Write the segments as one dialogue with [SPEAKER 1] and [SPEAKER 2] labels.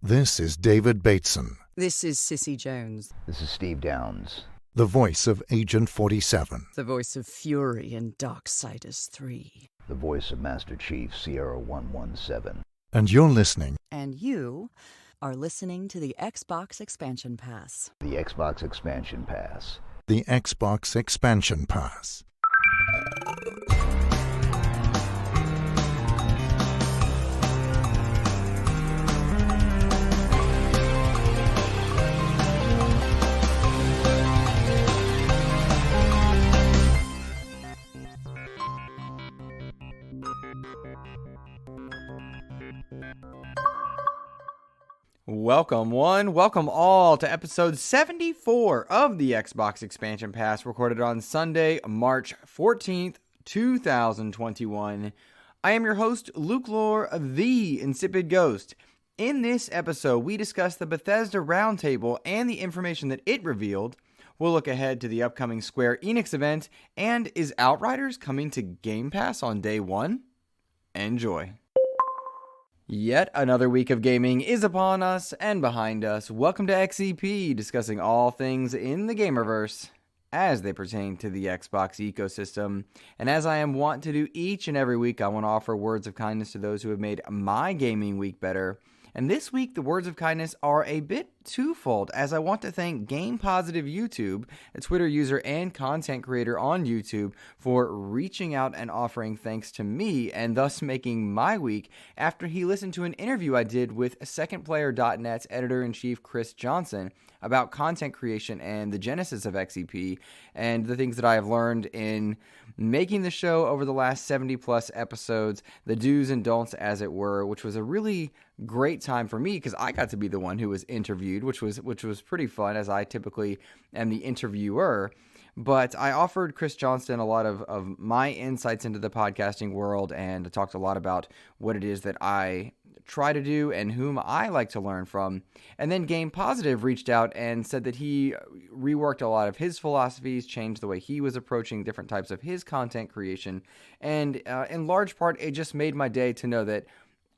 [SPEAKER 1] This is David Bateson,
[SPEAKER 2] This is Sissy Jones,
[SPEAKER 3] This is Steve Downs.
[SPEAKER 1] the voice of Agent 47.
[SPEAKER 2] the voice of Fury in Darksiders 3.
[SPEAKER 3] The voice of Master Chief Sierra 117.
[SPEAKER 1] And you're listening
[SPEAKER 2] And you are listening to the Xbox Expansion Pass.
[SPEAKER 3] The Xbox Expansion Pass.
[SPEAKER 1] the Xbox Expansion Pass.
[SPEAKER 4] Welcome one, welcome all to episode 74 of the Xbox Expansion Pass, recorded on Sunday, March 14th, 2021. I am your host, Luke Lohr, the InsipidGhost. In this episode, we discuss the Bethesda Roundtable and the information that it revealed. We'll look ahead to the upcoming Square Enix event, and is Outriders coming to Game Pass on day one? Enjoy. Yet another week of gaming is upon us and behind us. Welcome to XEP, discussing all things in the gamerverse as they pertain to the Xbox ecosystem. And as I am wont to do each and every week, I want to offer words of kindness to those who have made my gaming week better. And this week, the words of kindness are a bit twofold, as I want to thank Game Positive YouTube, a Twitter user and content creator on YouTube, for reaching out and offering thanks to me, and thus making my week, after he listened to an interview I did with SecondPlayer.net's editor-in-chief Chris Johnson about content creation and the genesis of XEP, and the things that I have learned in making the show over the last 70-plus episodes, the do's and don'ts, as it were, which was a really great time for me, because I got to be the one who was interviewed, which was pretty fun, as I typically am the interviewer. But I offered Chris Johnston a lot of my insights into the podcasting world, and talked a lot about what it is that I try to do and whom I like to learn from. And then Game Positive reached out and said that he reworked a lot of his philosophies, changed the way he was approaching different types of his content creation, and in large part, it just made my day to know that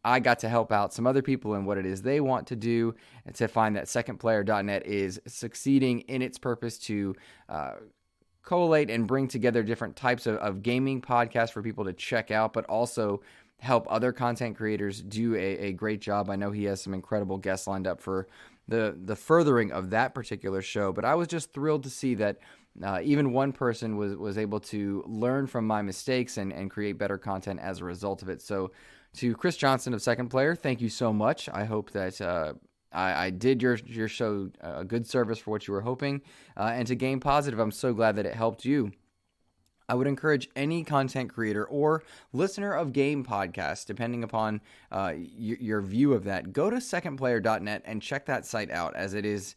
[SPEAKER 4] I got to help out some other people in what it is they want to do, and to find that SecondPlayer.net is succeeding in its purpose to collate and bring together different types of gaming podcasts for people to check out, but also help other content creators do a great job. I know he has some incredible guests lined up for the furthering of that particular show, but I was just thrilled to see that even one person was able to learn from my mistakes and create better content as a result of it. So to Chris Johnson of Second Player, thank you so much. I hope that I did your show a good service for what you were hoping. And to Game Positive, I'm so glad that it helped you. I would encourage any content creator or listener of game podcasts, depending upon your view of that, go to secondplayer.net and check that site out, as it is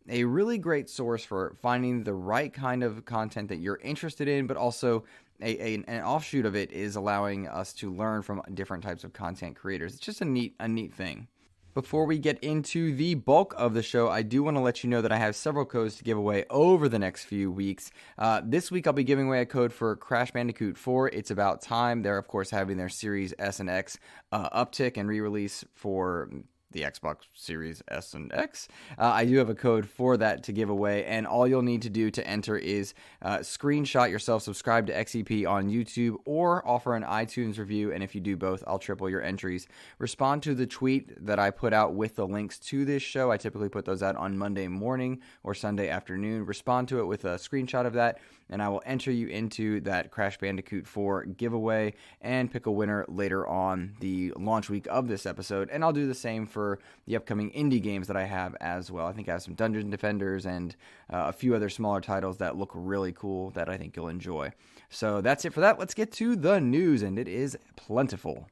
[SPEAKER 4] a really great source for finding the right kind of content that you're interested in, but also an offshoot of it is allowing us to learn from different types of content creators. It's just a neat thing. Before we get into the bulk of the show, I do want to let you know that I have several codes to give away over the next few weeks. This week, I'll be giving away a code for Crash Bandicoot 4. It's about time. They're, of course, having their Series S and X uptick and re-release for the Xbox Series S and X. I do have a code for that to give away, and all you'll need to do to enter is screenshot yourself, subscribe to XEP on YouTube, or offer an iTunes review, and if you do both, I'll triple your entries. Respond to the tweet that I put out with the links to this show. I typically put those out on Monday morning or Sunday afternoon. Respond to it with a screenshot of that, and I will enter you into that Crash Bandicoot 4 giveaway and pick a winner later on the launch week of this episode. And I'll do the same for the upcoming indie games that I have as well. I think I have some Dungeon Defenders and a few other smaller titles that look really cool that I think you'll enjoy. So that's it for that. Let's get to the news, and it is plentiful.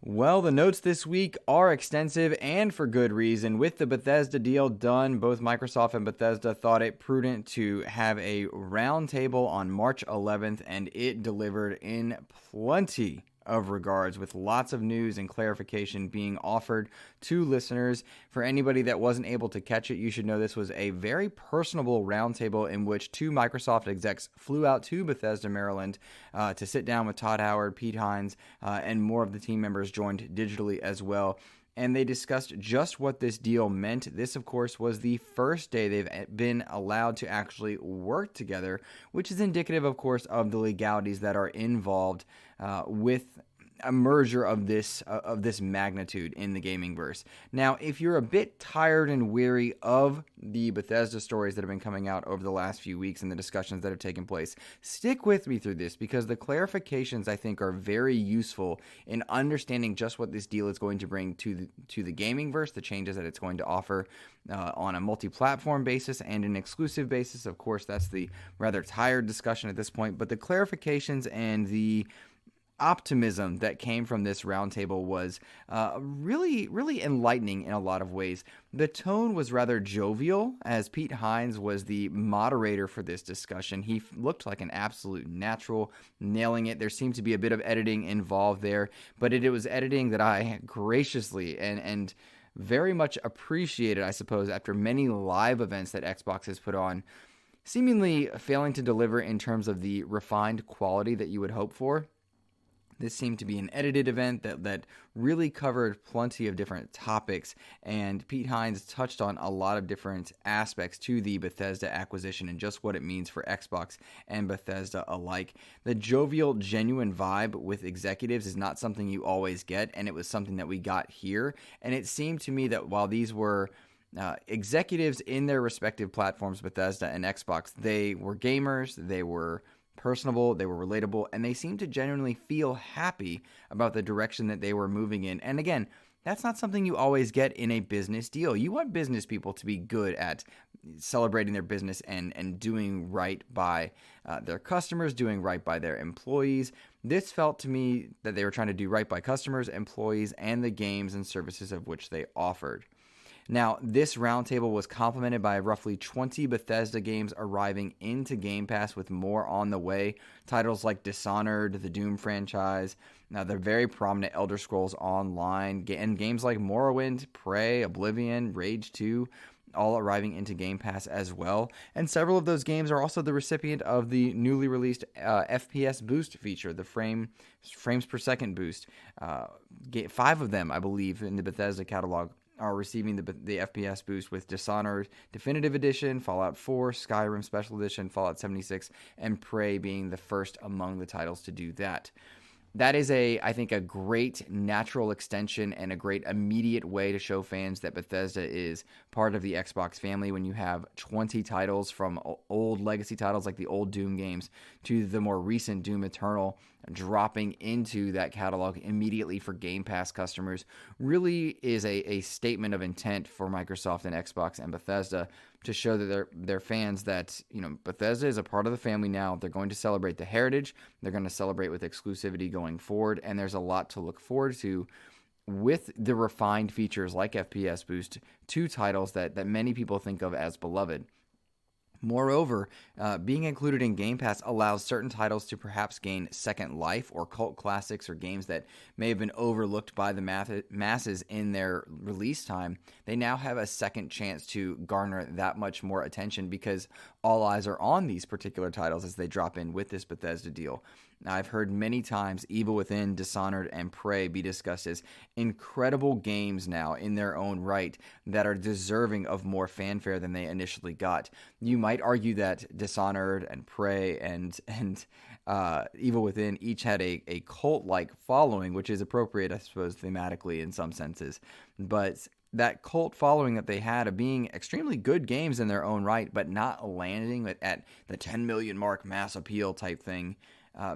[SPEAKER 4] Well, the notes this week are extensive, and for good reason. With the Bethesda deal done, both Microsoft and Bethesda thought it prudent to have a roundtable on March 11th, and it delivered in plenty of regards, with lots of news and clarification being offered to listeners. For anybody that wasn't able to catch it, you should know this was a very personable roundtable in which two Microsoft execs flew out to Bethesda, Maryland to sit down with Todd Howard, Pete Hines, and more of the team members joined digitally as well. and they discussed just what this deal meant. This, of course, was the first day they've been allowed to actually work together, which is indicative, of course, of the legalities that are involved with a merger of this magnitude in the gaming verse. Now, if you're a bit tired and weary of the Bethesda stories that have been coming out over the last few weeks and the discussions that have taken place, stick with me through this, because the clarifications, I think, are very useful in understanding just what this deal is going to bring to the gaming verse, the changes that it's going to offer on a multi-platform basis and an exclusive basis. Of course, that's the rather tired discussion at this point, but the clarifications and the optimism that came from this roundtable was really, really enlightening in a lot of ways. The tone was rather jovial, as Pete Hines was the moderator for this discussion. He looked like an absolute natural, nailing it. There seemed to be a bit of editing involved there, but it was editing that I graciously and very much appreciated, I suppose, after many live events that Xbox has put on, seemingly failing to deliver in terms of the refined quality that you would hope for. This seemed to be an edited event that really covered plenty of different topics, and Pete Hines touched on a lot of different aspects to the Bethesda acquisition and just what it means for Xbox and Bethesda alike. The jovial, genuine vibe with executives is not something you always get, and it was something that we got here, and it seemed to me that while these were executives in their respective platforms, Bethesda and Xbox, they were gamers, they were personable, they were relatable, and they seemed to genuinely feel happy about the direction that they were moving in. And again, that's not something you always get in a business deal. You want business people to be good at celebrating their business and doing right by their customers, doing right by their employees. This felt to me that they were trying to do right by customers, employees, and the games and services of which they offered. Now, this roundtable was complemented by roughly 20 Bethesda games arriving into Game Pass, with more on the way. Titles like Dishonored, the Doom franchise, now the very prominent Elder Scrolls Online, and games like Morrowind, Prey, Oblivion, Rage 2, all arriving into Game Pass as well. And several of those games are also the recipient of the newly released FPS boost feature, the frames per second boost. 5 of them, I believe, in the Bethesda catalog are receiving the FPS boost, with Dishonored Definitive Edition, Fallout 4, Skyrim Special Edition, Fallout 76, and Prey being the first among the titles to do that. That is, I think, a great natural extension and a great immediate way to show fans that Bethesda is part of the Xbox family when you have 20 titles, from old legacy titles like the old Doom games to the more recent Doom Eternal, dropping into that catalog immediately for Game Pass customers. Really is a statement of intent for Microsoft and Xbox and Bethesda to show that they're fans that, Bethesda is a part of the family now. They're going to celebrate the heritage. They're going to celebrate with exclusivity going forward, and there's a lot to look forward to with the refined features like FPS boost to titles that many people think of as beloved. Moreover, being included in Game Pass allows certain titles to perhaps gain second life, or cult classics or games that may have been overlooked by the masses in their release time. They now have a second chance to garner that much more attention, because all eyes are on these particular titles as they drop in with this Bethesda deal. Now, I've heard many times Evil Within, Dishonored, and Prey be discussed as incredible games now in their own right that are deserving of more fanfare than they initially got. You might argue that Dishonored and Prey and Evil Within each had a cult-like following, which is appropriate, I suppose, thematically in some senses. But that cult following that they had of being extremely good games in their own right, but not landing at the 10 million mark mass appeal type thing,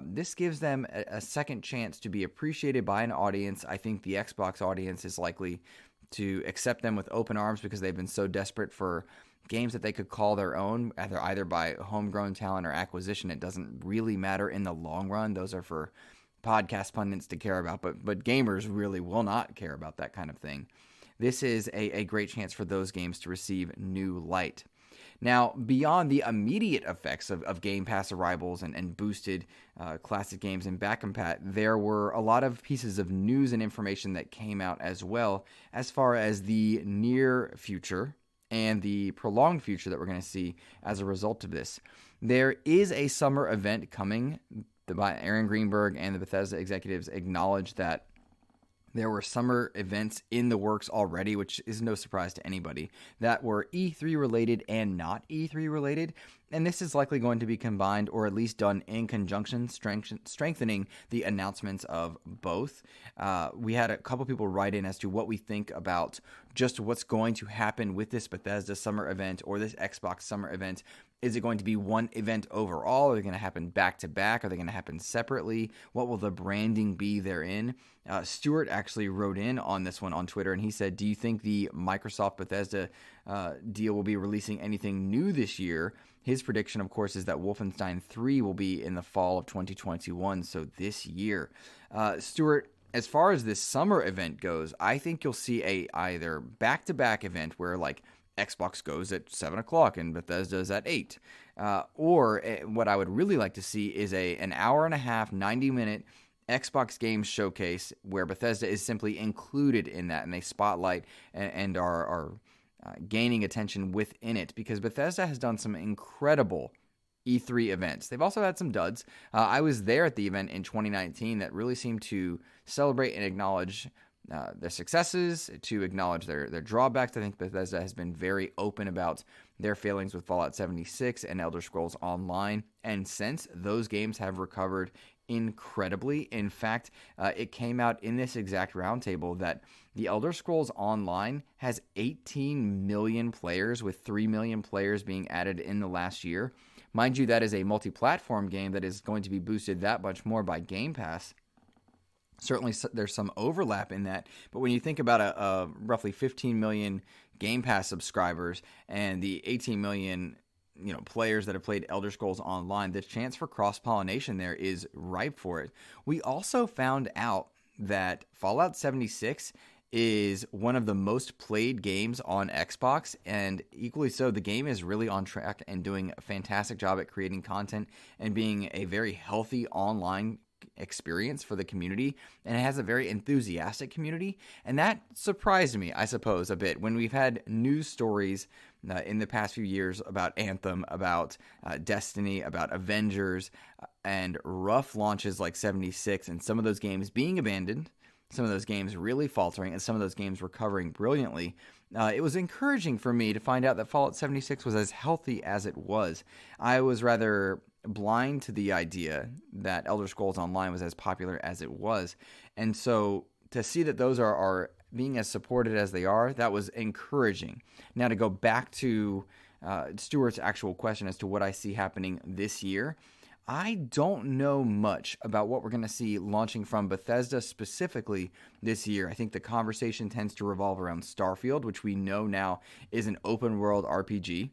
[SPEAKER 4] this gives them a second chance to be appreciated by an audience. I think the Xbox audience is likely to accept them with open arms, because they've been so desperate for games that they could call their own, either by homegrown talent or acquisition. It doesn't really matter in the long run. Those are for podcast pundits to care about, but gamers really will not care about that kind of thing. This is a great chance for those games to receive new light. Now, beyond the immediate effects of Game Pass arrivals and boosted classic games and back compat, there were a lot of pieces of news and information that came out as well, as far as the near future and the prolonged future that we're going to see as a result of this. There is a summer event coming. Aaron Greenberg and the Bethesda executives acknowledged that There were summer events in the works already, which is no surprise to anybody, that were E3 related and not E3 related. And this is likely going to be combined or at least done in conjunction, strengthening the announcements of both. We had a couple people write in as to what we think about just what's going to happen with this Bethesda summer event or this Xbox summer event. Is it going to be one event overall? Are they going to happen back to back? Are they going to happen separately? What will the branding be therein? Stuart actually wrote in on this one on Twitter, and he said, do you think the Microsoft Bethesda deal will be releasing anything new this year? His prediction, of course, is that Wolfenstein 3 will be in the fall of 2021, so this year. Stuart, as far as this summer event goes, I think you'll see a either back-to-back event where, like, Xbox goes at 7 o'clock and Bethesda's at 8. Or what I would really like to see is an hour and a half, 90-minute Xbox Games showcase where Bethesda is simply included in that, and they spotlight and are gaining attention within it, because Bethesda has done some incredible E3 events. They've also had some duds. I was there at the event in 2019 that really seemed to celebrate and acknowledge their successes, to acknowledge their drawbacks. I think Bethesda has been very open about their failings with Fallout 76 and Elder Scrolls Online, and since those games have recovered incredibly. In fact, it came out in this exact roundtable that the Elder Scrolls Online has 18 million players, with 3 million players being added in the last year. Mind you, that is a multi-platform game that is going to be boosted that much more by Game Pass. Certainly, there's some overlap in that, but when you think about a roughly 15 million Game Pass subscribers and the 18 million players that have played Elder Scrolls Online, the chance for cross-pollination there is ripe for it. We also found out that Fallout 76 is one of the most played games on Xbox, and equally so, the game is really on track and doing a fantastic job at creating content and being a very healthy online experience for the community, and it has a very enthusiastic community, and that surprised me, I suppose, a bit when we've had news stories in the past few years about Anthem, about Destiny, about Avengers, and rough launches like 76, and some of those games being abandoned, some of those games really faltering, and some of those games recovering brilliantly. It was encouraging for me to find out that Fallout 76 was as healthy as it was. I was rather blind to the idea that Elder Scrolls Online was as popular as it was. And so to see that those are being as supported as they are, that was encouraging. Now, to go back to Stuart's actual question as to what I see happening this year, I don't know much about what we're going to see launching from Bethesda specifically this year. I think the conversation tends to revolve around Starfield, which we know now is an open world RPG.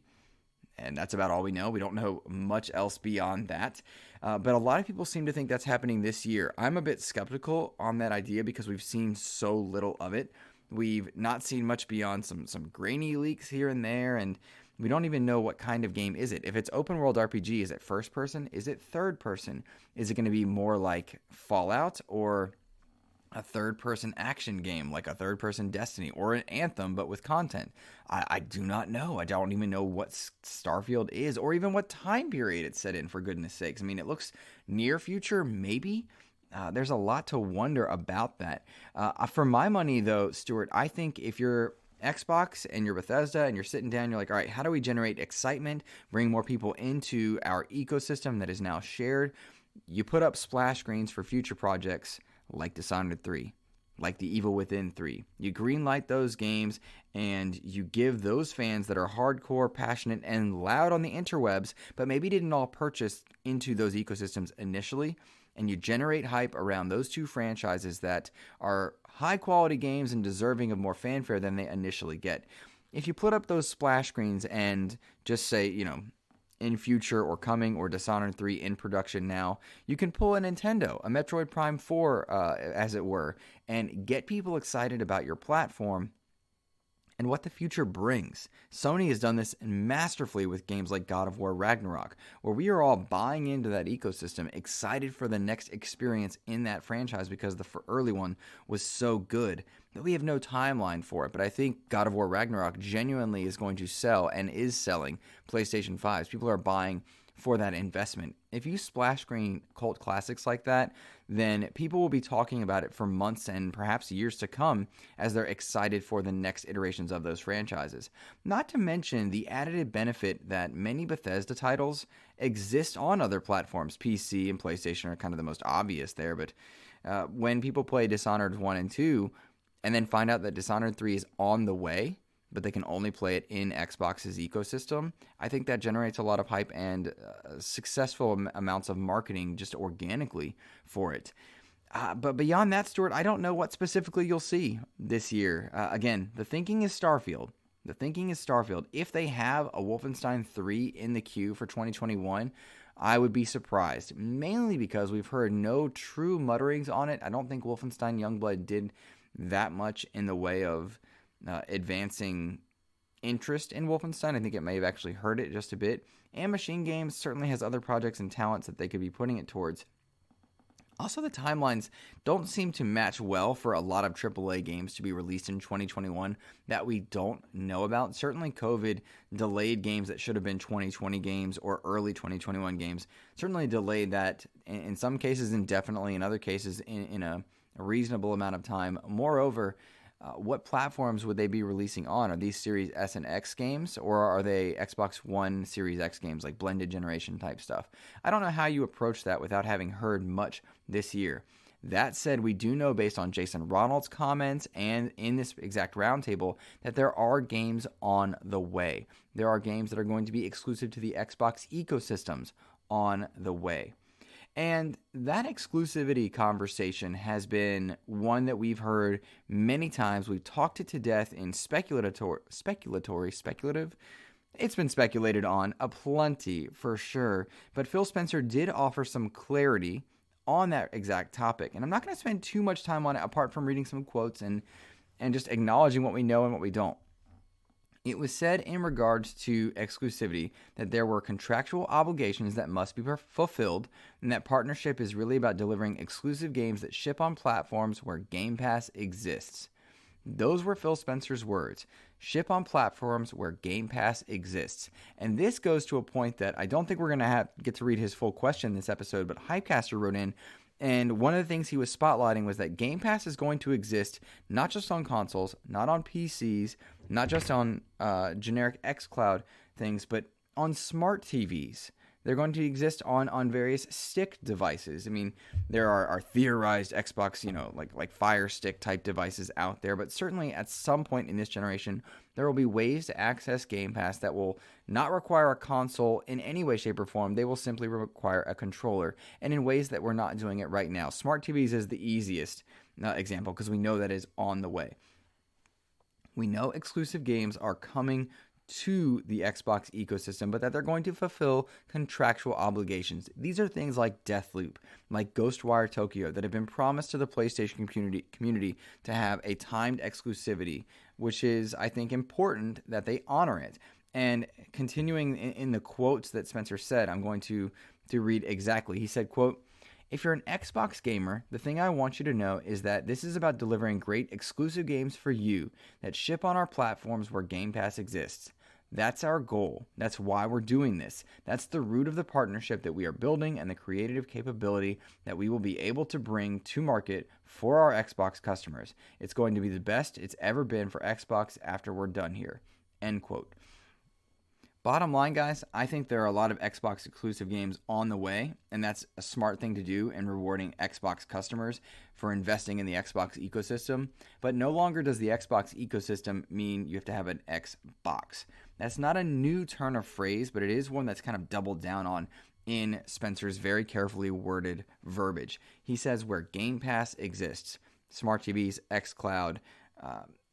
[SPEAKER 4] And that's about all we know. We don't know much else beyond that. But a lot of people seem to think that's happening this year. I'm a bit skeptical on that idea because we've seen so little of it. We've not seen much beyond some grainy leaks here and there, and we don't even know what kind of game is it. If it's open world RPG, is it first person? Is it third person? Is it going to be more like Fallout, or a third-person action game like a third-person Destiny, or an Anthem but with content? I do not know. I don't even know what Starfield is, or even what time period it's set in, for goodness sakes. I mean, it looks near future, maybe. There's a lot to wonder about that. For my money, though, Stuart, I think if you're Xbox and you're Bethesda and you're sitting down, you're like, all right, how do we generate excitement, bring more people into our ecosystem that is now shared? You put up splash screens for future projects like Dishonored 3, like The Evil Within 3. You greenlight those games, and you give those fans that are hardcore, passionate, and loud on the interwebs, but maybe didn't all purchase into those ecosystems initially, and you generate hype around those two franchises that are high-quality games and deserving of more fanfare than they initially get. If you put up those splash screens and just say, in future or coming, or Dishonored 3 in production now, you can pull a Nintendo, a Metroid Prime 4, as it were, and get people excited about your platform and what the future brings. Sony has done this masterfully with games like God of War Ragnarok, where we are all buying into that ecosystem, excited for the next experience in that franchise because the early one was so good. But we have no timeline for it. But I think God of War Ragnarok genuinely is going to sell, and is selling, PlayStation 5s. People are buying for that investment. If you splash screen cult classics like that, then people will be talking about it for months and perhaps years to come as they're excited for the next iterations of those franchises. Not to mention the added benefit that many Bethesda titles exist on other platforms. PC and PlayStation are kind of the most obvious there, but when people play Dishonored 1 and 2 and then find out that Dishonored 3 is on the way, but they can only play it in Xbox's ecosystem, I think that generates a lot of hype and successful amounts of marketing just organically for it. But beyond that, Stuart, I don't know what specifically you'll see this year. Again, the thinking is Starfield. If they have a Wolfenstein 3 in the queue for 2021, I would be surprised, mainly because we've heard no true mutterings on it. I don't think Wolfenstein Youngblood did that much in the way of advancing interest in Wolfenstein. I think it may have actually hurt it just a bit. And Machine Games certainly has other projects and talents that they could be putting it towards. Also, the timelines don't seem to match well for a lot of AAA games to be released in 2021 that we don't know about. Certainly, COVID delayed games that should have been 2020 games or early 2021 games. Certainly delayed that in some cases indefinitely, in other cases in a reasonable amount of time. Moreover, what platforms would they be releasing on? Are these Series S and X games, or are they Xbox One Series X games, like blended generation type stuff? I don't know how you approach that without having heard much this year. That said, we do know, based on Jason Ronald's comments and in this exact roundtable, that there are games on the way. There are games that are going to be exclusive to the Xbox ecosystems on the way. And that exclusivity conversation has been one that we've heard many times. We've talked it to death in speculative. It's been speculated on aplenty for sure. But Phil Spencer did offer some clarity on that exact topic. And I'm not going to spend too much time on it apart from reading some quotes and just acknowledging what we know and what we don't. It was said in regards to exclusivity that there were contractual obligations that must be fulfilled, and that partnership is really about delivering exclusive games that ship on platforms where Game Pass exists. Those were Phil Spencer's words. Ship on platforms where Game Pass exists. And this goes to a point that I don't think we're going to get to read his full question this episode, but Hypecaster wrote in, and one of the things he was spotlighting was that Game Pass is going to exist not just on consoles, not on PCs, not just on generic xCloud things, but on smart TVs. They're going to exist on various stick devices. I mean, there are theorized Xbox, like Fire Stick type devices out there, but certainly at some point in this generation, there will be ways to access Game Pass that will not require a console in any way, shape, or form. They will simply require a controller, and in ways that we're not doing it right now. Smart TVs is the easiest example because we know that is on the way. We know exclusive games are coming to the Xbox ecosystem, but that they're going to fulfill contractual obligations. These are things like Deathloop, like Ghostwire Tokyo, that have been promised to the PlayStation community to have a timed exclusivity, which is, I think, important that they honor it. And continuing in the quotes that Spencer said, I'm going to read exactly. He said, quote, "If you're an Xbox gamer, the thing I want you to know is that this is about delivering great exclusive games for you that ship on our platforms where Game Pass exists. That's our goal. That's why we're doing this. That's the root of the partnership that we are building and the creative capability that we will be able to bring to market for our Xbox customers. It's going to be the best it's ever been for Xbox after we're done here." End quote. Bottom line, guys, I think there are a lot of Xbox exclusive games on the way, and that's a smart thing to do in rewarding Xbox customers for investing in the Xbox ecosystem. But no longer does the Xbox ecosystem mean you have to have an Xbox. That's not a new turn of phrase, but it is one that's kind of doubled down on in Spencer's very carefully worded verbiage. He says where Game Pass exists, smart TVs, xCloud,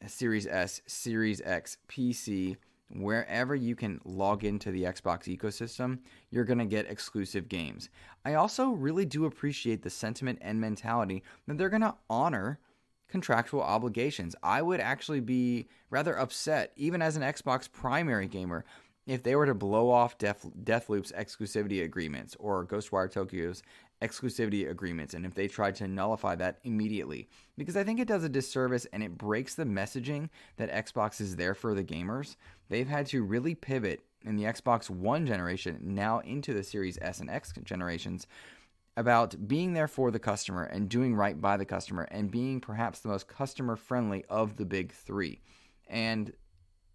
[SPEAKER 4] Series S, Series X, PC, wherever you can log into the Xbox ecosystem, you're going to get exclusive games. I also really do appreciate the sentiment and mentality that they're going to honor contractual obligations. I would actually be rather upset, even as an Xbox primary gamer, if they were to blow off Deathloop's exclusivity agreements or Ghostwire Tokyo's exclusivity agreements and if they try to nullify that immediately, because I think it does a disservice and it breaks the messaging that Xbox is there for the gamers. They've had to really pivot in the Xbox One generation, now into the Series S and X generations, about being there for the customer and doing right by the customer and being perhaps the most customer friendly of the big three. And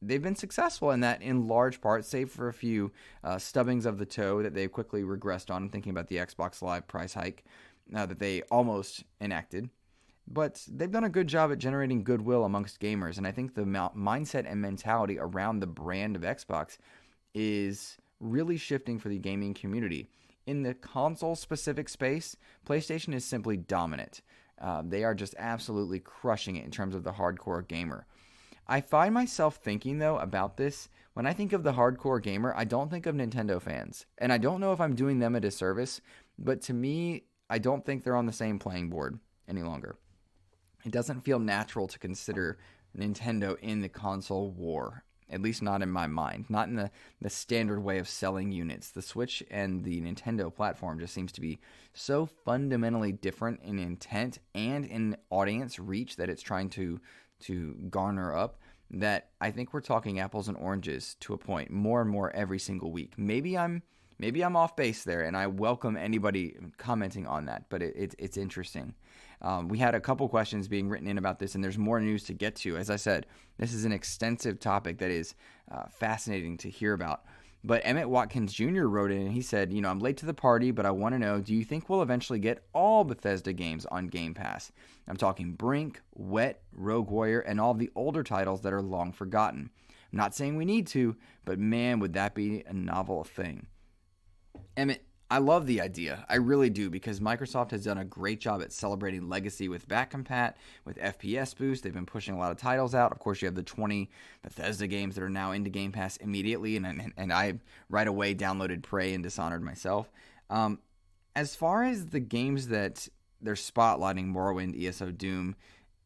[SPEAKER 4] they've been successful in that in large part, save for a few stubbings of the toe that they quickly regressed on. I'm thinking about the Xbox Live price hike that they almost enacted. But they've done a good job at generating goodwill amongst gamers, and I think the mindset and mentality around the brand of Xbox is really shifting for the gaming community. In the console-specific space, PlayStation is simply dominant. They are just absolutely crushing it in terms of the hardcore gamer. I find myself thinking, though, about this. When I think of the hardcore gamer, I don't think of Nintendo fans. And I don't know if I'm doing them a disservice, but to me, I don't think they're on the same playing board any longer. It doesn't feel natural to consider Nintendo in the console war, at least not in my mind, not in the standard way of selling units. The Switch and the Nintendo platform just seems to be so fundamentally different in intent and in audience reach that it's trying to garner up, that I think we're talking apples and oranges to a point more and more every single week. Maybe I'm off base there, and I welcome anybody commenting on that, but it's interesting. We had a couple questions being written in about this, and there's more news to get to. As I said, this is an extensive topic that is fascinating to hear about. But Emmett Watkins Jr. wrote in, and he said, I'm late to the party, but I want to know, do you think we'll eventually get all Bethesda games on Game Pass? I'm talking Brink, Wet, Rogue Warrior, and all the older titles that are long forgotten. I'm not saying we need to, but man, would that be a novel thing. Emmett, I love the idea. I really do, because Microsoft has done a great job at celebrating legacy with backcompat, with FPS boost. They've been pushing a lot of titles out. Of course, you have the 20 Bethesda games that are now into Game Pass immediately, and I right away downloaded Prey and Dishonored myself. As far as the games that they're spotlighting, Morrowind, ESO, Doom,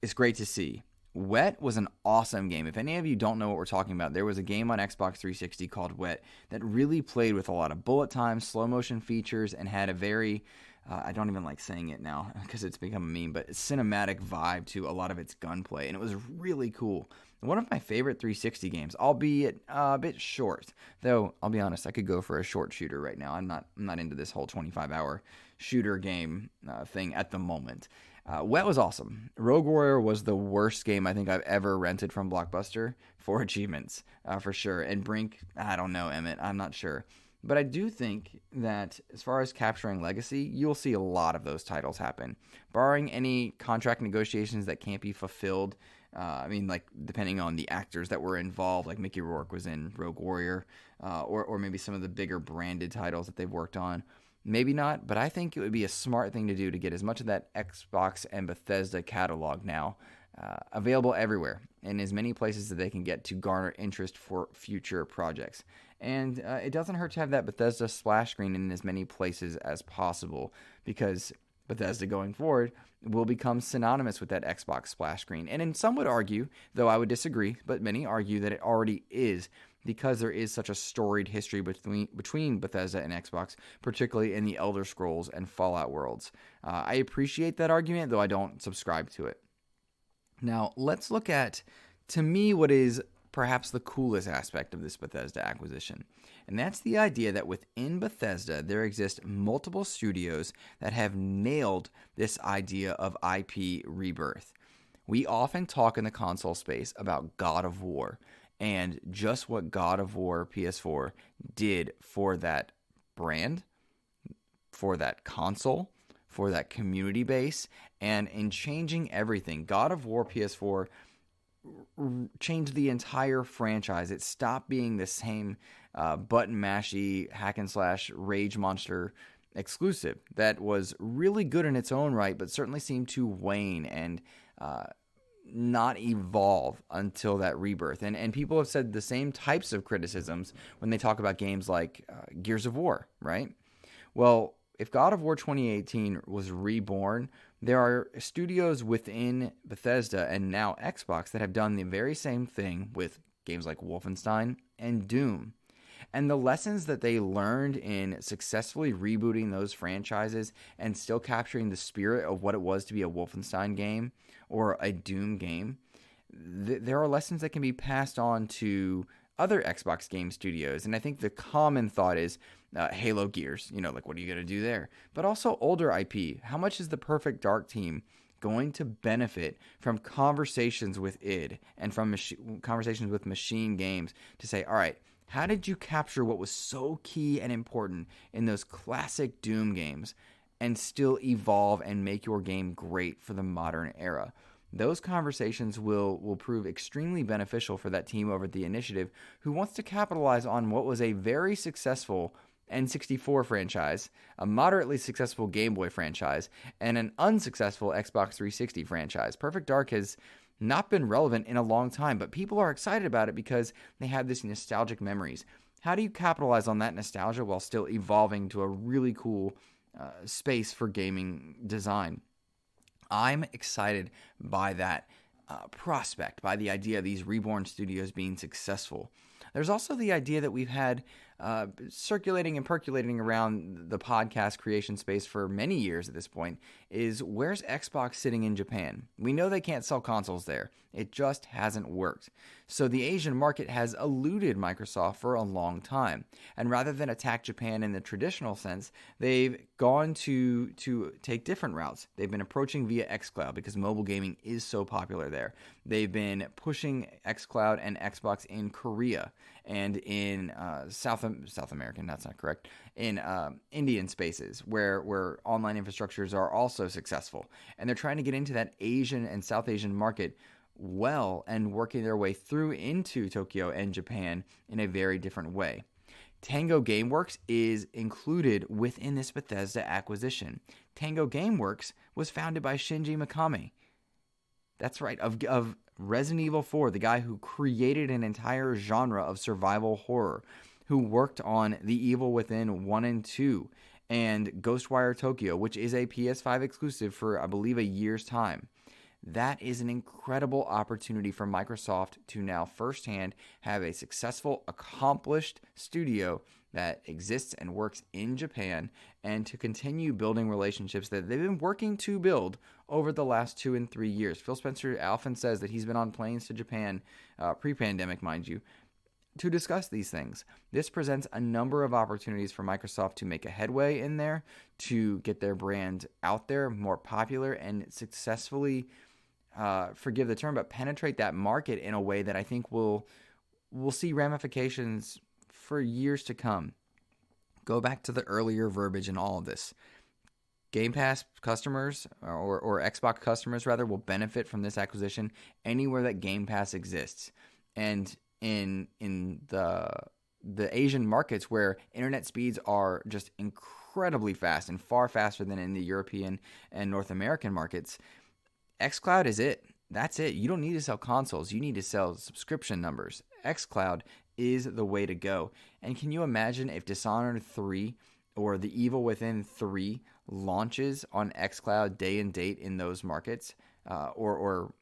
[SPEAKER 4] it's great to see. Wet was an awesome game. If any of you don't know what we're talking about, there was a game on Xbox 360 called Wet that really played with a lot of bullet time, slow motion features, and had a very, I don't even like saying it now because it's become a meme, but cinematic vibe to a lot of its gunplay, and it was really cool. One of my favorite 360 games, albeit a bit short. Though, I'll be honest, I could go for a short shooter right now. I'm not into this whole 25-hour shooter game thing at the moment. Wet was awesome. Rogue Warrior was the worst game I think I've ever rented from Blockbuster for achievements, for sure. And Brink, I don't know, Emmett, I'm not sure. But I do think that as far as capturing legacy, you'll see a lot of those titles happen. Barring any contract negotiations that can't be fulfilled, like depending on the actors that were involved, like Mickey Rourke was in Rogue Warrior, or maybe some of the bigger branded titles that they've worked on. Maybe not, but I think it would be a smart thing to do to get as much of that Xbox and Bethesda catalog now available everywhere in as many places that they can get to garner interest for future projects. And it doesn't hurt to have that Bethesda splash screen in as many places as possible, because Bethesda going forward will become synonymous with that Xbox splash screen. And some would argue, though I would disagree, but many argue that it already is, because there is such a storied history between Bethesda and Xbox, particularly in the Elder Scrolls and Fallout worlds. I appreciate that argument, though I don't subscribe to it. Now, let's look at, to me, what is perhaps the coolest aspect of this Bethesda acquisition. And that's the idea that within Bethesda, there exist multiple studios that have nailed this idea of IP rebirth. We often talk in the console space about God of War, and just what God of War PS4 did for that brand, for that console, for that community base, and in changing everything. God of War PS4 changed the entire franchise. It stopped being the same button mashy, hack and slash, rage monster exclusive that was really good in its own right, but certainly seemed to wane and not evolve until that rebirth. And people have said the same types of criticisms when they talk about games like Gears of War, right? Well, if God of War 2018 was reborn, there are studios within Bethesda and now Xbox that have done the very same thing with games like Wolfenstein and Doom. And the lessons that they learned in successfully rebooting those franchises and still capturing the spirit of what it was to be a Wolfenstein game or a Doom game, there are lessons that can be passed on to other Xbox game studios. And I think the common thought is Halo Gears, like what are you going to do there? But also older IP. How much is the Perfect Dark team going to benefit from conversations with id and from conversations with Machine Games to say, all right, how did you capture what was so key and important in those classic Doom games and still evolve and make your game great for the modern era? Those conversations will prove extremely beneficial for that team over at the Initiative, who wants to capitalize on what was a very successful N64 franchise, a moderately successful Game Boy franchise, and an unsuccessful Xbox 360 franchise. Perfect Dark has not been relevant in a long time, but people are excited about it because they have this nostalgic memories. How do you capitalize on that nostalgia while still evolving to a really cool space for gaming design? I'm excited by that prospect, by the idea of these reborn studios being successful. There's also the idea that we've had circulating and percolating around the podcast creation space for many years at this point is, where's Xbox sitting in Japan? We know they can't sell consoles there. It just hasn't worked. So the Asian market has eluded Microsoft for a long time. And rather than attack Japan in the traditional sense, they've gone to take different routes. They've been approaching via xCloud because mobile gaming is so popular there. They've been pushing xCloud and Xbox in Korea and in South American, that's not correct, in Indian spaces where online infrastructures are also successful. And they're trying to get into that Asian and South Asian market well and working their way through into Tokyo and Japan in a very different way. Tango Gameworks is included within this Bethesda acquisition. Tango Gameworks was founded by Shinji Mikami. That's right, of Resident Evil 4, the guy who created an entire genre of survival horror, who worked on The Evil Within 1 and 2, and Ghostwire Tokyo, which is a PS5 exclusive for, I believe, a year's time. That is an incredible opportunity for Microsoft to now firsthand have a successful, accomplished studio that exists and works in Japan, and to continue building relationships that they've been working to build over the last 2 and 3 years. Phil Spencer often says that he's been on planes to Japan, pre-pandemic, mind you, to discuss these things. This presents a number of opportunities for Microsoft to make a headway in there, to get their brand out there, more popular, and successfully, forgive the term, but penetrate that market in a way that I think we'll see ramifications for years to come. Go back to the earlier verbiage in all of this. Game Pass customers, or Xbox customers rather, will benefit from this acquisition anywhere that Game Pass exists. And in the Asian markets where internet speeds are just incredibly fast and far faster than in the European and North American markets, xCloud is it. That's it. You don't need to sell consoles. You need to sell subscription numbers. xCloud is the way to go. And can you imagine if Dishonored 3 or The Evil Within 3 launches on xCloud day and date in those markets, or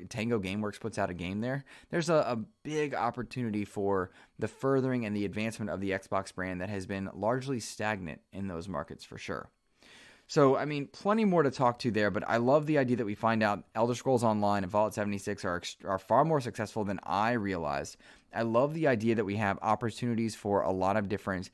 [SPEAKER 4] Tango Gameworks puts out a game there? There's a big opportunity for the furthering and the advancement of the Xbox brand that has been largely stagnant in those markets for sure. So, I mean, plenty more to talk to there, but I love the idea that we find out Elder Scrolls Online and Fallout 76 are far more successful than I realized. I love the idea that we have opportunities for a lot of different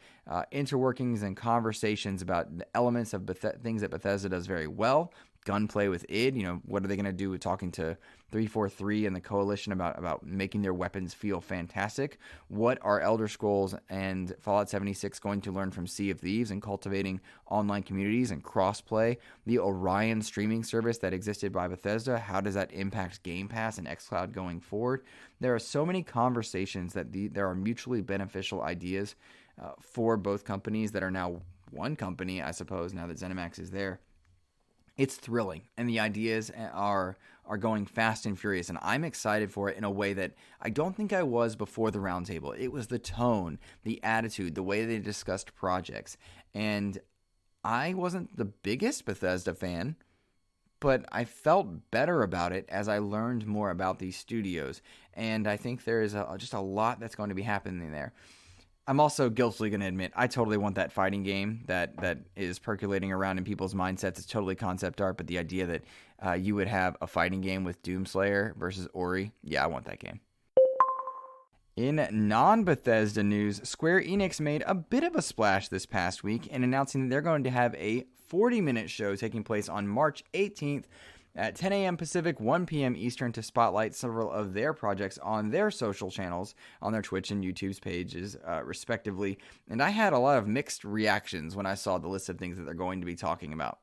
[SPEAKER 4] interworkings and conversations about the elements of things that Bethesda does very well. Gunplay with id, what are they going to do with talking to 343 and the Coalition about making their weapons feel fantastic? What are Elder Scrolls and Fallout 76 going to learn from Sea of Thieves and cultivating online communities and crossplay? The Orion streaming service that existed by Bethesda, how does that impact Game Pass and xCloud going forward? There are so many conversations that there are mutually beneficial ideas for both companies that are now one company, I suppose, now that ZeniMax is there. It's thrilling, and the ideas are going fast and furious, and I'm excited for it in a way that I don't think I was before the roundtable. It was the tone, the attitude, the way they discussed projects, and I wasn't the biggest Bethesda fan, but I felt better about it as I learned more about these studios, and I think there is just a lot that's going to be happening there. I'm also guiltily going to admit I totally want that fighting game that is percolating around in people's mindsets. It's totally concept art, but the idea that you would have a fighting game with Doomslayer versus Ori, yeah, I want that game. In non-Bethesda news, Square Enix made a bit of a splash this past week in announcing that they're going to have a 40-minute show taking place on March 18th at 10 a.m. Pacific, 1 p.m. Eastern to spotlight several of their projects on their social channels, on their Twitch and YouTube's pages, respectively. And I had a lot of mixed reactions when I saw the list of things that they're going to be talking about.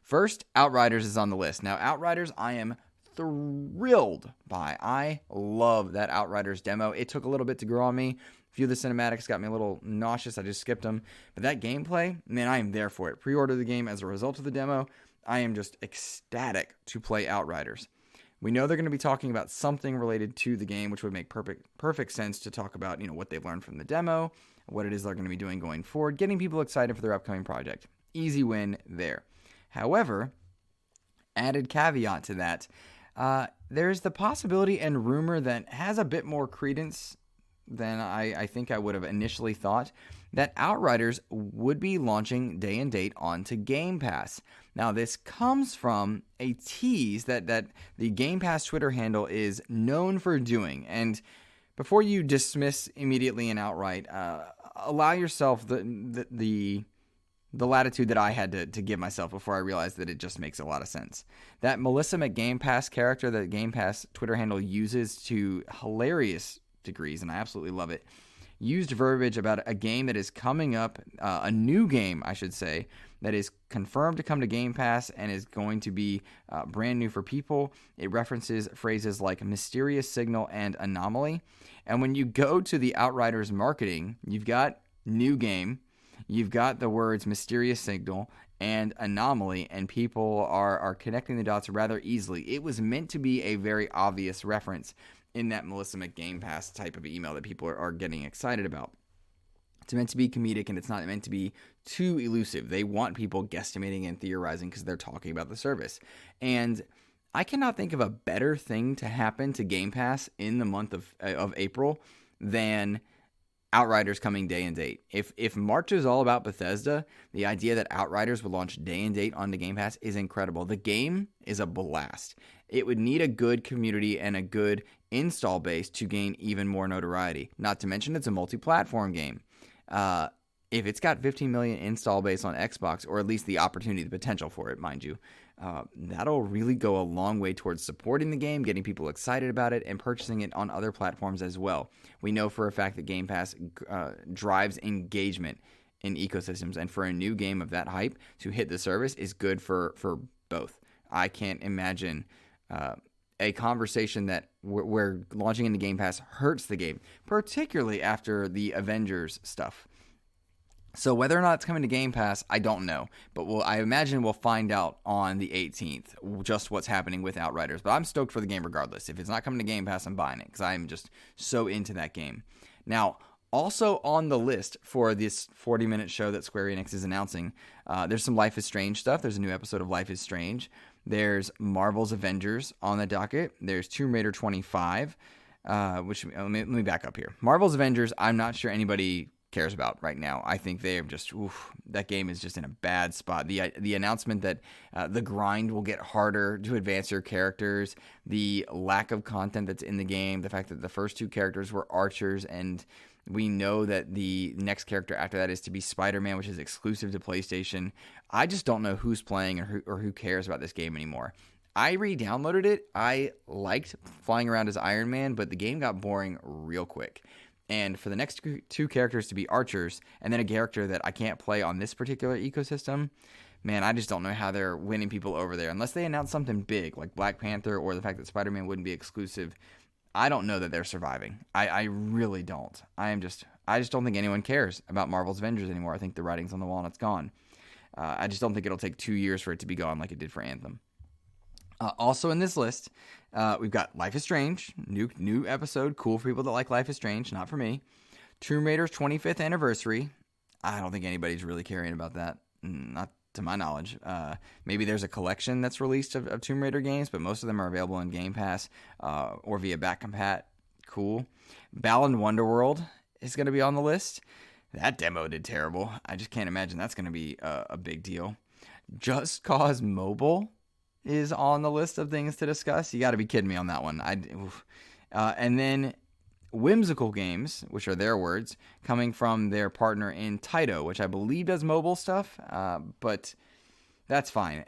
[SPEAKER 4] First, Outriders is on the list. Now, Outriders, I am thrilled by. I love that Outriders demo. It took a little bit to grow on me. A few of the cinematics got me a little nauseous. I just skipped them. But that gameplay, man, I am there for it. Pre-order the game as a result of the demo. I am just ecstatic to play Outriders. We know they're going to be talking about something related to the game, which would make perfect sense to talk about, what they've learned from the demo, what it is they're going to be doing going forward, getting people excited for their upcoming project. Easy win there. However, added caveat to that, there's the possibility and rumor that has a bit more credence than I think I would have initially thought, that Outriders would be launching day and date onto Game Pass. Now, this comes from a tease that the Game Pass Twitter handle is known for doing. And before you dismiss immediately and outright, allow yourself the latitude that I had to give myself before I realized that it just makes a lot of sense. That Melissa McGame Pass character that Game Pass Twitter handle uses to hilarious degrees, and I absolutely love it, used verbiage about a game that is coming up, a new game, I should say, that is confirmed to come to Game Pass and is going to be brand new for people. It references phrases like mysterious signal and anomaly. And when you go to the Outriders marketing, you've got new game, you've got the words mysterious signal and anomaly, and people are connecting the dots rather easily. It was meant to be a very obvious reference in that Melissa McGame Pass type of email that people are getting excited about. It's meant to be comedic, and it's not meant to be too elusive. They want people guesstimating and theorizing because they're talking about the service. And I cannot think of a better thing to happen to Game Pass in the month of April than Outriders coming day and date. If March is all about Bethesda, the idea that Outriders would launch day and date onto Game Pass is incredible. The game is a blast. It would need a good community and a good install base to gain even more notoriety. Not to mention it's a multi-platform game. If it's got 15 million install base on Xbox, or at least the opportunity, the potential for it, mind you, that'll really go a long way towards supporting the game, getting people excited about it, and purchasing it on other platforms as well. We know for a fact that Game Pass drives engagement in ecosystems, and for a new game of that hype to hit the service is good for both. I can't imagine a conversation that where launching into Game Pass hurts the game, particularly after the Avengers stuff. So whether or not it's coming to Game Pass, I don't know. But I imagine we'll find out on the 18th just what's happening with Outriders. But I'm stoked for the game regardless. If it's not coming to Game Pass, I'm buying it because I'm just so into that game. Now, also on the list for this 40-minute show that Square Enix is announcing, there's some Life is Strange stuff. There's a new episode of Life is Strange. There's Marvel's Avengers on the docket. There's Tomb Raider 25, which let me back up here. Marvel's Avengers, I'm not sure anybody cares about right now. I think they have just, that game is just in a bad spot. The announcement that the grind will get harder to advance your characters, the lack of content that's in the game, the fact that the first two characters were archers, and we know that the next character after that is to be Spider-Man, which is exclusive to PlayStation. I just don't know who's playing or who cares about this game anymore. I re-downloaded it. I liked flying around as Iron Man, but the game got boring real quick. And for the next two characters to be archers, and then a character that I can't play on this particular ecosystem, man, I just don't know how they're winning people over there. Unless they announce something big, like Black Panther, or the fact that Spider-Man wouldn't be exclusive, I don't know that they're surviving. I really don't. I just don't think anyone cares about Marvel's Avengers anymore. I think the writing's on the wall and it's gone. I just don't think it'll take 2 years for it to be gone like it did for Anthem. Also in this list, we've got Life is Strange, new episode, cool for people that like Life is Strange, not for me. Tomb Raider's 25th anniversary. I don't think anybody's really caring about that, not to my knowledge. Maybe there's a collection that's released of Tomb Raider games, but most of them are available in Game Pass or via back compat. Cool. Balan Wonderworld is going to be on the list. That demo did terrible. I just can't imagine that's going to be a big deal. Just Cause Mobile is on the list of things to discuss. You got to be kidding me on that one. And then Whimsical Games, which are their words, coming from their partner in Taito, which I believe does mobile stuff, but that's fine.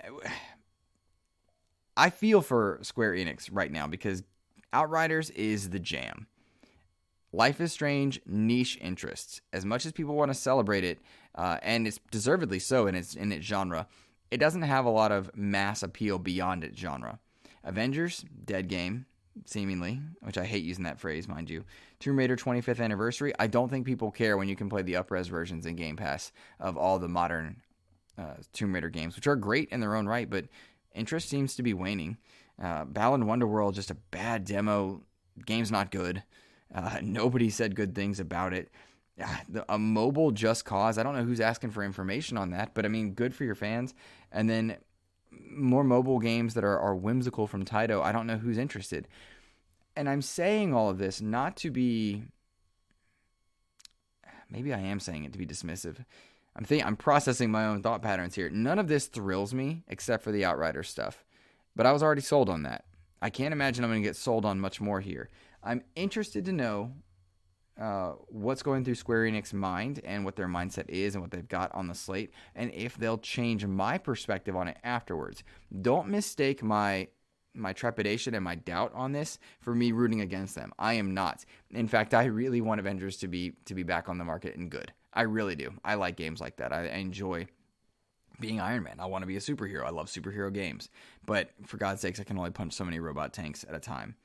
[SPEAKER 4] I feel for Square Enix right now because Outriders is the jam. Life is Strange, niche interests. As much as people want to celebrate it, and it's deservedly so in its genre, it doesn't have a lot of mass appeal beyond its genre. Avengers, dead game, seemingly, which I hate using that phrase, mind you. Tomb Raider 25th Anniversary, I don't think people care when you can play the up-res versions in Game Pass of all the modern Tomb Raider games, which are great in their own right, but interest seems to be waning. Balan Wonderworld, just a bad demo. Game's not good. Nobody said good things about it. A mobile Just Cause, I don't know who's asking for information on that, but I mean, good for your fans. And then more mobile games that are whimsical from Taito, I don't know who's interested. And I'm saying all of this not to be, maybe I am saying it to be dismissive. I'm processing my own thought patterns here. None of this thrills me except for the Outriders stuff. But I was already sold on that. I can't imagine I'm going to get sold on much more here. I'm interested to know what's going through Square Enix's mind and what their mindset is and what they've got on the slate, and if they'll change my perspective on it afterwards. Don't mistake my trepidation and my doubt on this for me rooting against them. I am not. In fact, I really want Avengers to be back on the market and good. I really do. I like games like that. I enjoy being Iron Man. I want to be a superhero. I love superhero games. But for God's sakes, I can only punch so many robot tanks at a time.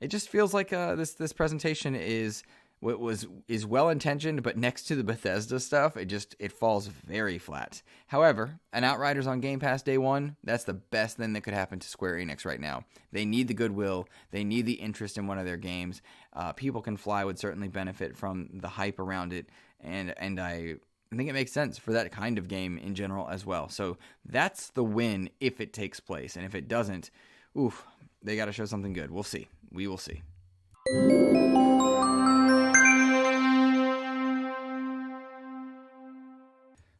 [SPEAKER 4] It just feels like this presentation is well intentioned, but next to the Bethesda stuff, it falls very flat. However, an Outriders on Game Pass day one, that's the best thing that could happen to Square Enix right now. They need the goodwill. They need the interest in one of their games. People Can Fly would certainly benefit from the hype around it, and I think it makes sense for that kind of game in general as well. So that's the win if it takes place, and if it doesn't, they got to show something good. We'll see. We will see.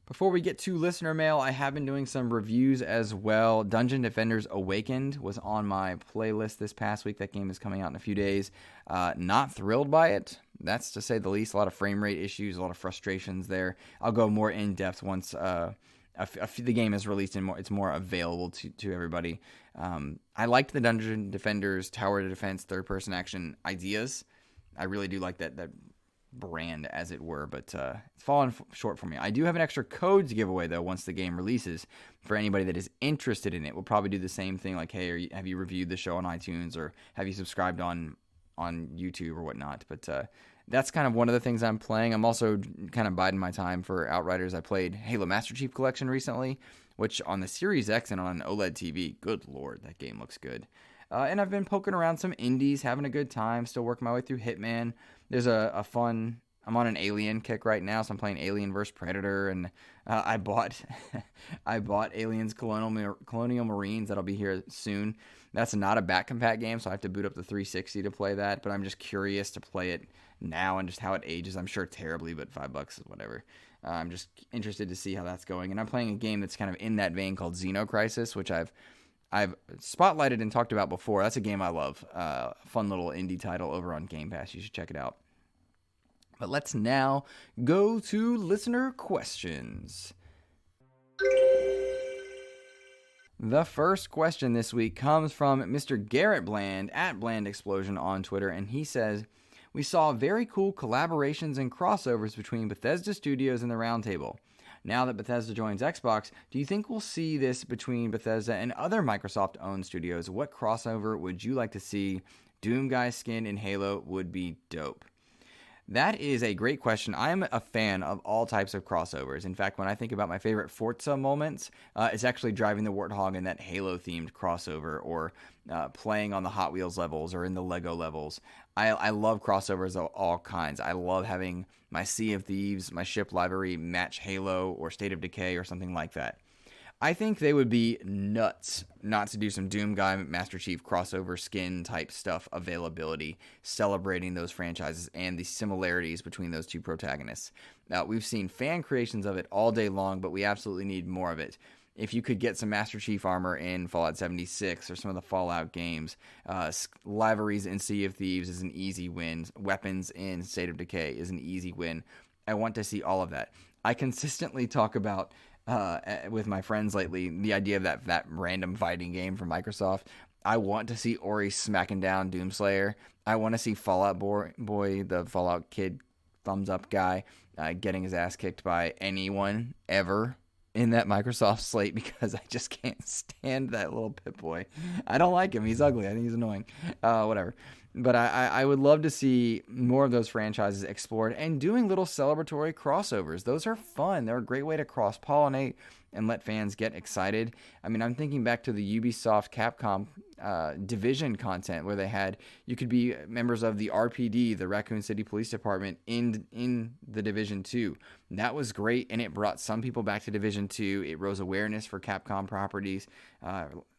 [SPEAKER 4] Before we get to listener mail, I have been doing some reviews as well. Dungeon Defenders Awakened was on my playlist this past week. That game is coming out in a few days. Not thrilled by it. That's to say the least. A lot of frame rate issues, a lot of frustrations there. I'll go more in depth once the game is released and it's more available to everybody. I liked the Dungeon Defenders Tower Defense third-person action ideas. I really do like that brand, as it were, but it's fallen short for me. I do have an extra code to give away, though, once the game releases for anybody that is interested in it. We'll probably do the same thing, like, hey, have you reviewed the show on iTunes, or have you subscribed on YouTube or whatnot? But that's kind of one of the things I'm playing. I'm also kind of biding my time for Outriders. I played Halo Master Chief Collection recently, which on the Series X and on OLED TV, good lord, that game looks good. And I've been poking around some indies, having a good time, still working my way through Hitman. There's a fun, I'm on an Alien kick right now, so I'm playing Alien vs. Predator, and I bought Aliens Colonial Marines. That'll be here soon. That's not a back compat game, so I have to boot up the 360 to play that, but I'm just curious to play it now and just how it ages. I'm sure terribly, but $5 is whatever. I'm just interested to see how that's going, and I'm playing a game that's kind of in that vein called Xenocrisis, which I've spotlighted and talked about before. That's a game I love. Fun little indie title over on Game Pass. You should check it out. But let's now go to listener questions. The first question this week comes from Mr. Garrett Bland at Bland Explosion on Twitter, and he says, "We saw very cool collaborations and crossovers between Bethesda Studios and the Roundtable. Now that Bethesda joins Xbox, do you think we'll see this between Bethesda and other Microsoft-owned studios? What crossover would you like to see? Doomguy skin in Halo would be dope." That is a great question. I'm a fan of all types of crossovers. In fact, when I think about my favorite Forza moments, it's actually driving the Warthog in that Halo-themed crossover, or playing on the Hot Wheels levels or in the Lego levels. I love crossovers of all kinds. I love having my Sea of Thieves, my ship library match Halo or State of Decay or something like that. I think they would be nuts not to do some Doom Guy Master Chief crossover skin type stuff availability, celebrating those franchises and the similarities between those two protagonists. Now, we've seen fan creations of it all day long, but we absolutely need more of it. If you could get some Master Chief armor in Fallout 76 or some of the Fallout games, liveries in Sea of Thieves is an easy win. Weapons in State of Decay is an easy win. I want to see all of that. I consistently talk about with my friends lately the idea of that random fighting game from Microsoft. I want to see Ori smacking down Doomslayer. I want to see Fallout Boy, the Fallout Kid thumbs up guy, getting his ass kicked by anyone ever in that Microsoft slate, because I just can't stand that little Pip-Boy. I don't like him. He's ugly. I think he's annoying. Whatever. But I would love to see more of those franchises explored and doing little celebratory crossovers. Those are fun. They're a great way to cross-pollinate and let fans get excited. I mean, I'm thinking back to the Ubisoft Capcom Division content where you could be members of the RPD, the Raccoon City Police Department, in the Division 2. That was great, and it brought some people back to Division 2. It rose awareness for Capcom properties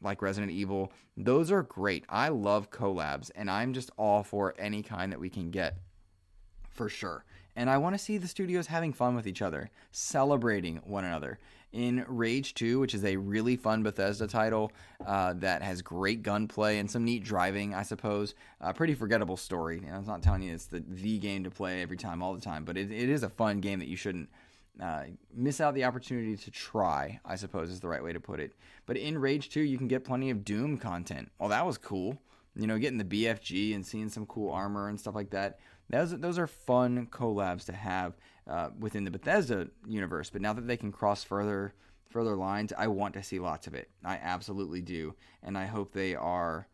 [SPEAKER 4] like Resident Evil. Those are great. I love collabs, and I'm just all for any kind that we can get, for sure. And I want to see the studios having fun with each other, celebrating one another. In Rage 2, which is a really fun Bethesda title that has great gunplay and some neat driving, I suppose. A pretty forgettable story. You know, I'm not telling you it's the game to play every time, all the time, but it is a fun game that you shouldn't miss out the opportunity to try, I suppose is the right way to put it. But in Rage 2, you can get plenty of Doom content. Well, that was cool. You know, getting the BFG and seeing some cool armor and stuff like that. Those are fun collabs to have within the Bethesda universe. But now that they can cross further lines, I want to see lots of it. I absolutely do. And I hope they are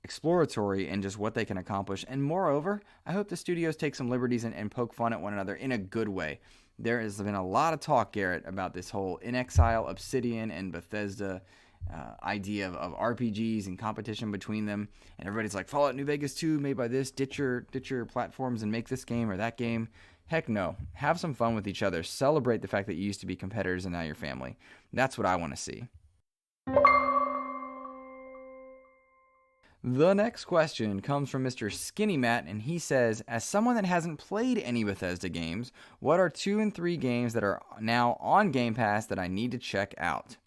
[SPEAKER 4] exploratory in just what they can accomplish. And moreover, I hope the studios take some liberties and poke fun at one another in a good way. There has been a lot of talk, Garrett, about this whole In Exile, Obsidian, and Bethesda idea of RPGs and competition between them, and everybody's like, Fallout New Vegas 2 made by this, ditch your platforms and make this game or that game. Heck no. Have some fun with each other. Celebrate the fact that you used to be competitors and now you're family. That's what I want to see. The next question comes from Mr. Skinny Matt, and he says, as someone that hasn't played any Bethesda games, what are 2 and 3 games that are now on Game Pass that I need to check out?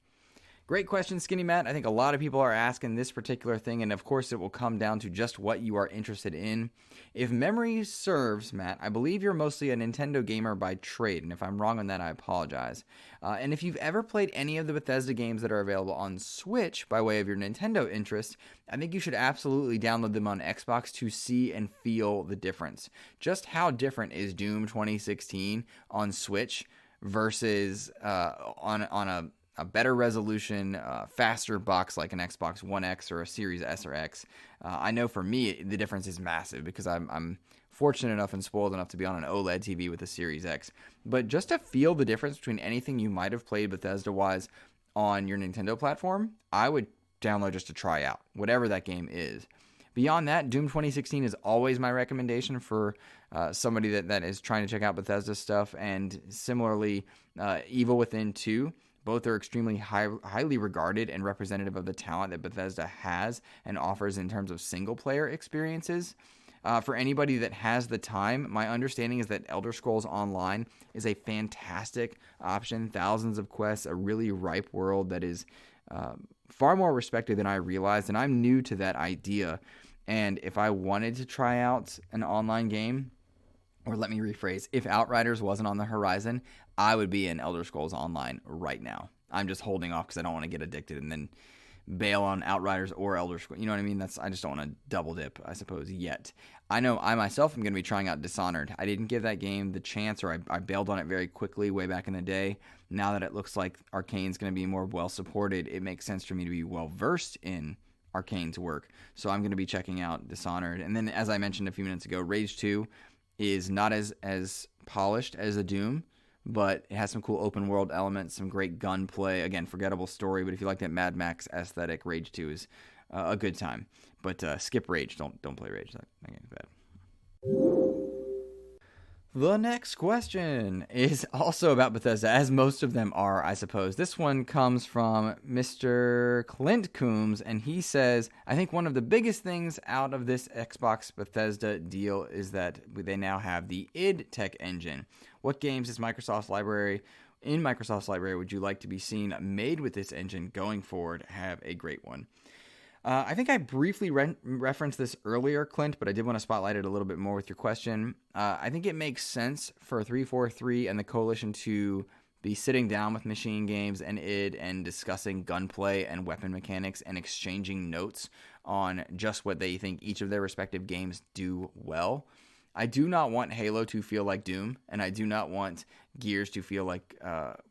[SPEAKER 4] Great question, Skinny Matt. I think a lot of people are asking this particular thing, and of course it will come down to just what you are interested in. If memory serves, Matt, I believe you're mostly a Nintendo gamer by trade, and if I'm wrong on that, I apologize. And if you've ever played any of the Bethesda games that are available on Switch by way of your Nintendo interest, I think you should absolutely download them on Xbox to see and feel the difference. Just how different is Doom 2016 on Switch versus on a better resolution, faster box like an Xbox One X or a Series S or X. I know for me, the difference is massive because I'm fortunate enough and spoiled enough to be on an OLED TV with a Series X. But just to feel the difference between anything you might have played Bethesda-wise on your Nintendo platform, I would download just to try out, whatever that game is. Beyond that, Doom 2016 is always my recommendation for somebody that is trying to check out Bethesda stuff. And similarly, Evil Within 2. Both are extremely highly regarded and representative of the talent that Bethesda has and offers in terms of single-player experiences. For anybody that has the time, my understanding is that Elder Scrolls Online is a fantastic option. Thousands of quests, a really ripe world that is far more respected than I realized, and I'm new to that idea. And if I wanted to try out an online game, or let me rephrase, if Outriders wasn't on the horizon, I would be in Elder Scrolls Online right now. I'm just holding off because I don't want to get addicted and then bail on Outriders or Elder Scrolls. You know what I mean? I just don't want to double dip, I suppose, yet. I know I myself am going to be trying out Dishonored. I didn't give that game the chance, or I bailed on it very quickly way back in the day. Now that it looks like Arcane's going to be more well-supported, it makes sense for me to be well-versed in Arcane's work. So I'm going to be checking out Dishonored. And then, as I mentioned a few minutes ago, Rage 2 is not as polished as a Doom, but it has some cool open world elements, some great gunplay. Again, forgettable story, but if you like that Mad Max aesthetic, Rage 2 is a good time. But skip Rage. Don't play Rage. That game's bad. The next question is also about Bethesda, as most of them are, I suppose. This one comes from Mr. Clint Coombs, and he says, I think one of the biggest things out of this Xbox Bethesda deal is that they now have the IdTech Engine. What games in Microsoft's library would you like to be seen made with this engine going forward? Have a great one. I think I briefly referenced this earlier, Clint, but I did want to spotlight it a little bit more with your question. I think it makes sense for 343 and the Coalition to be sitting down with Machine Games and id and discussing gunplay and weapon mechanics and exchanging notes on just what they think each of their respective games do well. I do not want Halo to feel like Doom, and I do not want Gears to feel like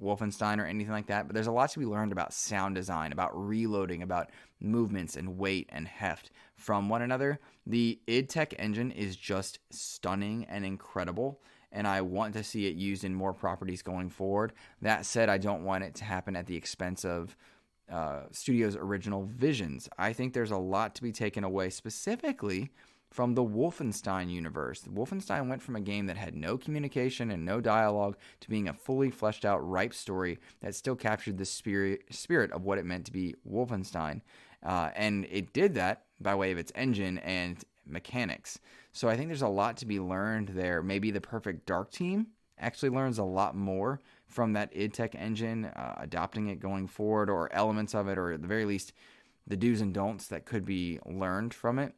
[SPEAKER 4] Wolfenstein or anything like that, but there's a lot to be learned about sound design, about reloading, about movements and weight and heft from one another. The IdTech engine is just stunning and incredible, and I want to see it used in more properties going forward. That said, I don't want it to happen at the expense of Studio's original visions. I think there's a lot to be taken away specifically from the Wolfenstein universe. Wolfenstein went from a game that had no communication and no dialogue to being a fully fleshed out, ripe story that still captured the spirit of what it meant to be Wolfenstein. And it did that by way of its engine and mechanics. So I think there's a lot to be learned there. Maybe the Perfect Dark team actually learns a lot more from that IdTech engine, adopting it going forward, or elements of it, or at the very least, the do's and don'ts that could be learned from it.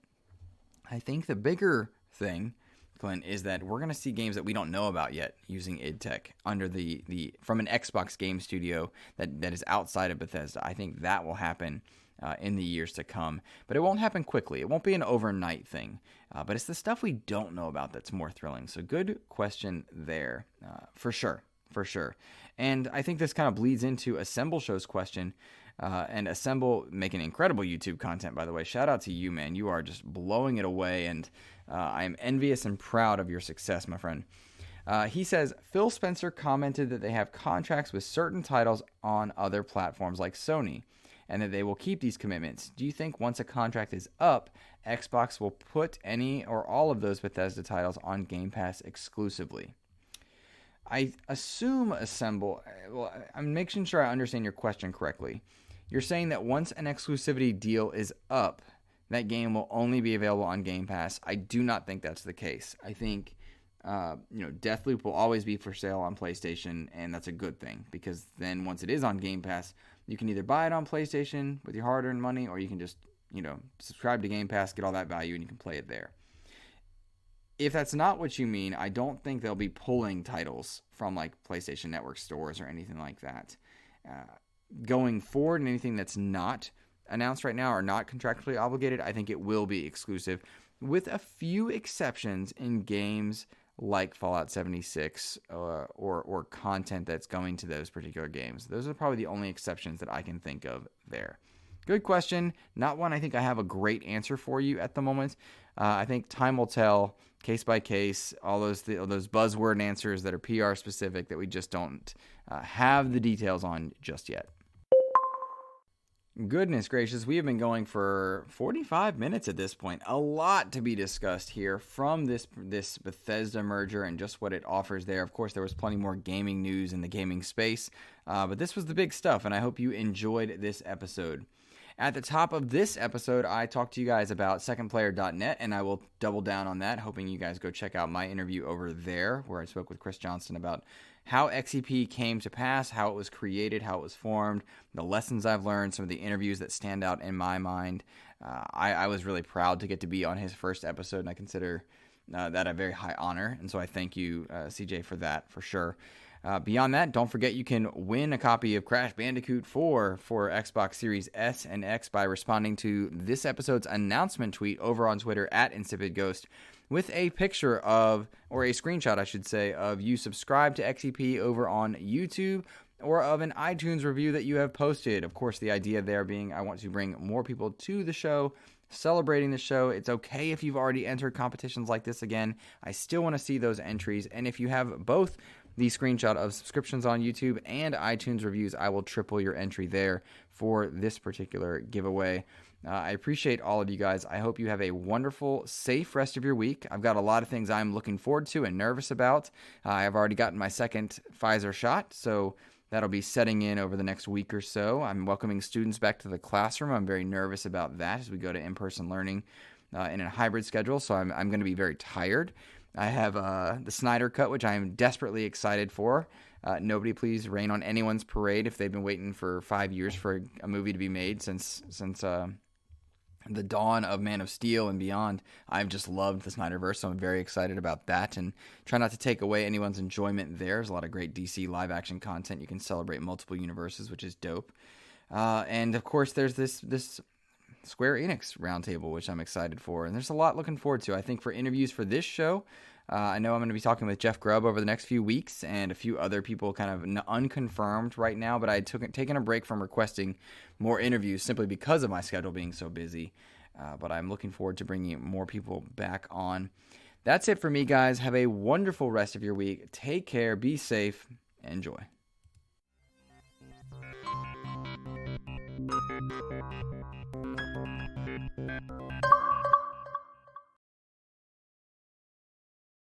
[SPEAKER 4] I think the bigger thing, Clint, is that we're going to see games that we don't know about yet using IdTech under the from an Xbox game studio that is outside of Bethesda. I think that will happen in the years to come, but it won't happen quickly. It won't be an overnight thing, but it's the stuff we don't know about that's more thrilling. So good question there, for sure. And I think this kind of bleeds into Assemble Show's question. And Assemble making incredible YouTube content, by the way. Shout out to you, man. You are just blowing it away, and I am envious and proud of your success, my friend. He says, Phil Spencer commented that they have contracts with certain titles on other platforms like Sony, and that they will keep these commitments. Do you think once a contract is up, Xbox will put any or all of those Bethesda titles on Game Pass exclusively? I assume Assemble, well, I'm making sure I understand your question correctly. You're saying that once an exclusivity deal is up, that game will only be available on Game Pass. I do not think that's the case. I think, Deathloop will always be for sale on PlayStation, and that's a good thing, because then once it is on Game Pass, you can either buy it on PlayStation with your hard-earned money, or you can just, subscribe to Game Pass, get all that value, and you can play it there. If that's not what you mean, I don't think they'll be pulling titles from like PlayStation Network stores or anything like that. Going forward, and anything that's not announced right now or not contractually obligated, I think it will be exclusive, with a few exceptions in games like Fallout 76 or content that's going to those particular games. Those are probably the only exceptions that I can think of there. Good question. Not one I think I have a great answer for you at the moment. I think time will tell, case by case, all those buzzword answers that are PR specific that we just don't have the details on just yet. Goodness gracious, we have been going for 45 minutes at this point. A lot to be discussed here from this Bethesda merger and just what it offers there. Of course, there was plenty more gaming news in the gaming space, but this was the big stuff, and I hope you enjoyed this episode. At the top of this episode, I talked to you guys about secondplayer.net, and I will double down on that, hoping you guys go check out my interview over there, where I spoke with Chris Johnston about how XEP came to pass, how it was created, how it was formed, the lessons I've learned, some of the interviews that stand out in my mind. I was really proud to get to be on his first episode, and I consider that a very high honor, and so I thank you, CJ, for that, for sure. Beyond that, don't forget you can win a copy of Crash Bandicoot 4 for Xbox Series S and X by responding to this episode's announcement tweet over on Twitter at InsipidGhost with a picture of, or a screenshot, I should say, of you subscribed to XEP over on YouTube or of an iTunes review that you have posted. Of course, the idea there being I want to bring more people to the show celebrating the show. It's okay if you've already entered competitions like this again. I still want to see those entries. And if you have both the screenshot of subscriptions on YouTube and iTunes reviews, I will triple your entry there for this particular giveaway. I appreciate all of you guys. I hope you have a wonderful, safe rest of your week. I've got a lot of things I'm looking forward to and nervous about. I've already gotten my second Pfizer shot, so that'll be setting in over the next week or so. I'm welcoming students back to the classroom. I'm very nervous about that as we go to in-person learning in a hybrid schedule, so I'm going to be very tired. I have the Snyder Cut, which I am desperately excited for. Nobody please rain on anyone's parade if they've been waiting for 5 years for a movie to be made since the dawn of Man of Steel and beyond. I've just loved the Snyderverse, so I'm very excited about that, and try not to take away anyone's enjoyment there. There's a lot of great DC live-action content. You can celebrate multiple universes, which is dope. And, of course, there's this Square Enix Roundtable, which I'm excited for, and there's a lot looking forward to. I think for interviews for this show, I know I'm going to be talking with Jeff Grubb over the next few weeks and a few other people kind of unconfirmed right now, but I had taken a break from requesting more interviews simply because of my schedule being so busy. But I'm looking forward to bringing more people back on. That's it for me, guys. Have a wonderful rest of your week. Take care. Be safe. Enjoy.